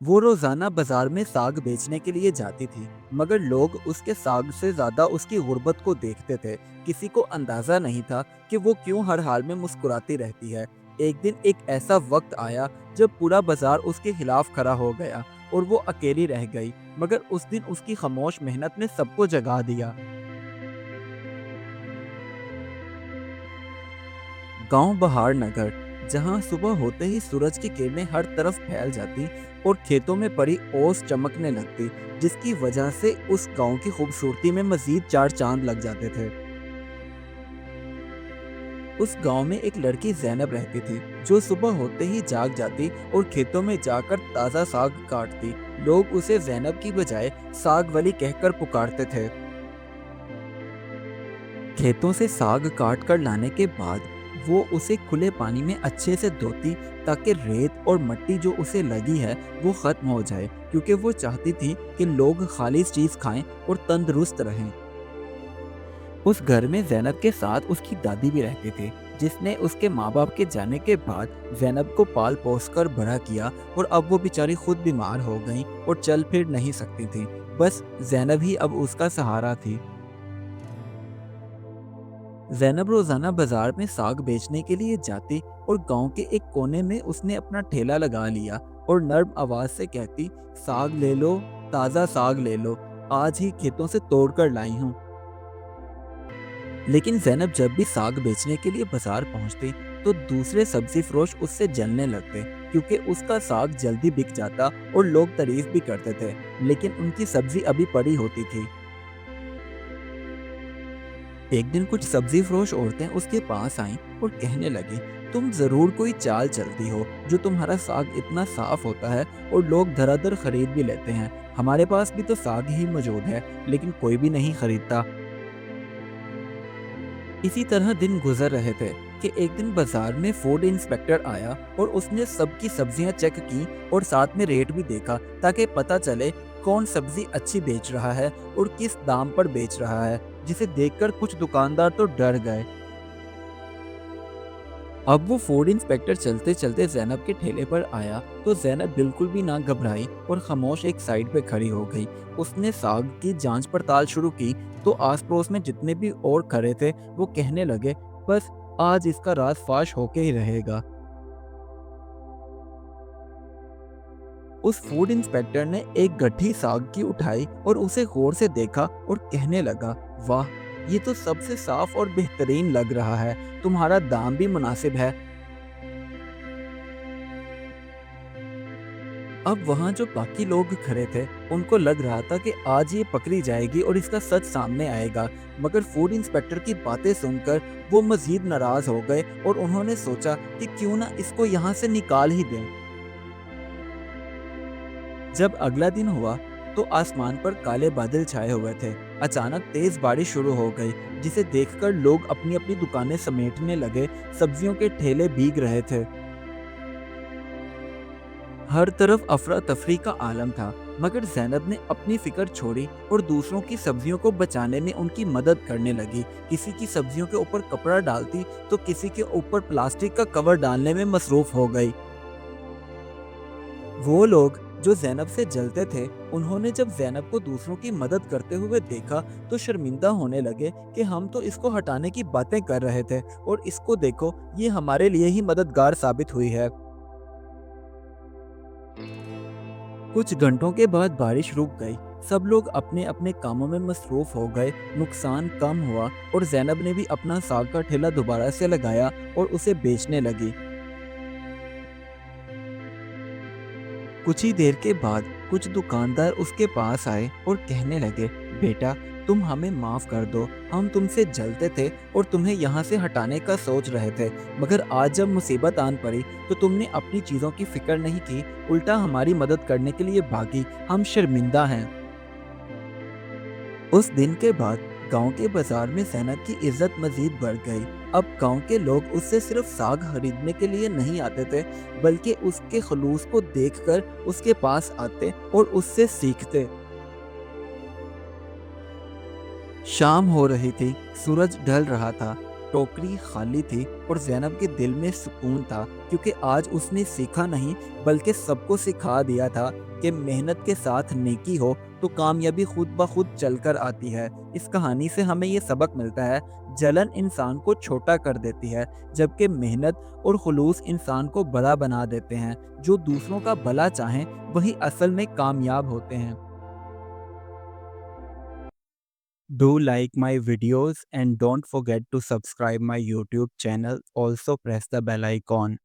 वो रोजाना बाजार में साग बेचने के लिए जाती थी, मगर लोग उसके साग से ज्यादा उसकी गुर्बत को देखते थे। किसी को अंदाजा नहीं था कि वो क्यों हर हाल में मुस्कुराती रहती है। एक दिन एक ऐसा वक्त आया जब पूरा बाजार उसके खिलाफ खड़ा हो गया और वो अकेली रह गई। मगर उस दिन उसकी खामोश मेहनत ने सबको जगा दिया। गांव बहार नगर, जहां सुबह होते ही सूरज की किरणें हर तरफ फैल जाती और खेतों में पड़ी ओस चमकने लगती, जिसकी वजह से उस गांव की खूबसूरती में मजीद चार चांद लग जाते थे। उस गांव में एक लड़की जैनब रहती थी, जो सुबह होते ही जाग जाती और खेतों में जाकर ताज़ा साग काटती। लोग उसे जैनब की बजाय साग वाली कहकर पुकारते थे। खेतों से साग काट कर लाने के बाद वो उसे खुले पानी में अच्छे से धोती, ताकि रेत और मिट्टी जो उसे लगी है वो खत्म हो जाए, क्योंकि वो चाहती थी कि लोग खालिश चीज खाएं और तंदुरुस्त रहें। उस घर में जैनब के साथ उसकी दादी भी रहती थी, जिसने उसके माँ बाप के जाने के बाद जैनब को पाल पोस कर बड़ा किया। और अब वो बेचारी खुद बीमार हो गई और चल फिर नहीं सकती थी। बस जैनब ही अब उसका सहारा थी। जैनब रोजाना बाजार में साग बेचने के लिए जाती और गांव के एक कोने में उसने अपना ठेला लगा लिया और नर्म आवाज से कहती, साग ले लो, ताज़ा साग ले लो, आज ही खेतों से तोड़ कर लाई हूँ। लेकिन जैनब जब भी साग बेचने के लिए बाजार पहुंचती तो दूसरे सब्जी फरोश उससे जलने लगते, क्योंकि उसका साग जल्दी बिक जाता और लोग तारीफ भी करते थे, लेकिन उनकी सब्जी अभी पड़ी होती थी। एक दिन कुछ सब्जी फरोश औरतें उसके पास आईं और कहने लगी, तुम जरूर कोई चाल चलती हो, जो तुम्हारा साग इतना साफ होता है और लोग धड़ाधड़ खरीद भी लेते हैं। हमारे पास भी तो साग ही मौजूद है, लेकिन कोई भी नहीं खरीदता। इसी तरह दिन गुजर रहे थे कि एक दिन बाजार में फूड इंस्पेक्टर आया और उसने सबकी सब्जियां चेक की और साथ में रेट भी देखा, ताकि पता चले कौन सब्जी अच्छी बेच रहा है और किस दाम पर बेच रहा है, जिसे देखकर कुछ दुकानदार तो डर गए। अब वो फूड इंस्पेक्टर चलते चलते जैनब के ठेले पर आया तो जैनब बिल्कुल भी ना घबराई और खामोश एक साइड पे खड़ी हो गई। उसने साग की जांच पड़ताल शुरू की तो आस पड़ोस में जितने भी और खड़े थे वो कहने लगे, बस आज इसका राज फाश होके ही रहेगा। उस फूड इंस्पेक्टर ने एक गड्ढी साग की उठाई और उसे गौर से देखा और कहने लगा, वाह, ये तो सबसे साफ और बेहतरीन लग रहा है, तुम्हारा दाम भी मुनासिब है। अब वहाँ जो बाकी लोग खड़े थे उनको लग रहा था कि आज ये पकड़ी जाएगी और इसका सच सामने आएगा, मगर फूड इंस्पेक्टर की बातें सुनकर वो मजीद नाराज हो गए और उन्होंने सोचा कि क्यों ना इसको यहाँ से निकाल ही दें। जब अगला दिन हुआ तो आसमान पर काले बादल छाए हुए थे। अचानक तेज बारिश शुरू हो गई, जिसे देखकर लोग अपनी अपनी दुकानें समेटने लगे। सब्जियों के ठेले भीग रहे थे। हर तरफ अफरा तफरी का आलम था, मगर जैनब ने अपनी फिक्र छोड़ी और दूसरों की सब्जियों को बचाने में उनकी मदद करने लगी। किसी की सब्जियों के ऊपर कपड़ा डालती तो किसी के ऊपर प्लास्टिक का कवर डालने में मसरूफ हो गई। वो लोग जो जैनब से जलते थे, उन्होंने जब जैनब को दूसरों की मदद करते हुए देखा तो शर्मिंदा होने लगे कि हम तो इसको हटाने की बातें कर रहे थे और इसको देखो, ये हमारे लिए ही मददगार साबित हुई है। कुछ घंटों के बाद बारिश रुक गई। सब लोग अपने अपने कामों में मसरूफ हो गए। नुकसान कम हुआ और जैनब ने भी अपना साग का ठेला दोबारा से लगाया और उसे बेचने लगी। कुछ ही देर के बाद कुछ दुकानदार उसके पास आए और कहने लगे, बेटा, तुम हमें माफ कर दो, हम तुमसे जलते थे और तुम्हें यहाँ से हटाने का सोच रहे थे, मगर आज जब मुसीबत आन पड़ी तो तुमने अपनी चीज़ों की फिक्र नहीं की, उल्टा हमारी मदद करने के लिए भागी। हम शर्मिंदा हैं। उस दिन के बाद गांव के बाजार में जैनब की इज्जत मजीद बढ़ गई। अब गांव के लोग उससे सिर्फ साग खरीदने के लिए नहीं आते थे, बल्कि उसके खलूस को देखकर उसके पास आते और उससे सीखते। शाम हो रही थी, सूरज ढल रहा था टोकरी खाली थी और ज़ैनब के दिल में सुकून था, क्योंकि आज उसने सीखा नहीं बल्कि सबको सिखा दिया था कि मेहनत के साथ नेकी हो तो कामयाबी खुद ब खुद चलकर आती है। इस कहानी से हमें ये सबक मिलता है, जलन इंसान को छोटा कर देती है, जबकि मेहनत और खुलूस इंसान को बड़ा बना देते हैं। जो दूसरों का भला चाहें वही असल में कामयाब होते हैं। Do like my videos and don't forget to subscribe my YouTube channel. Also press the bell icon.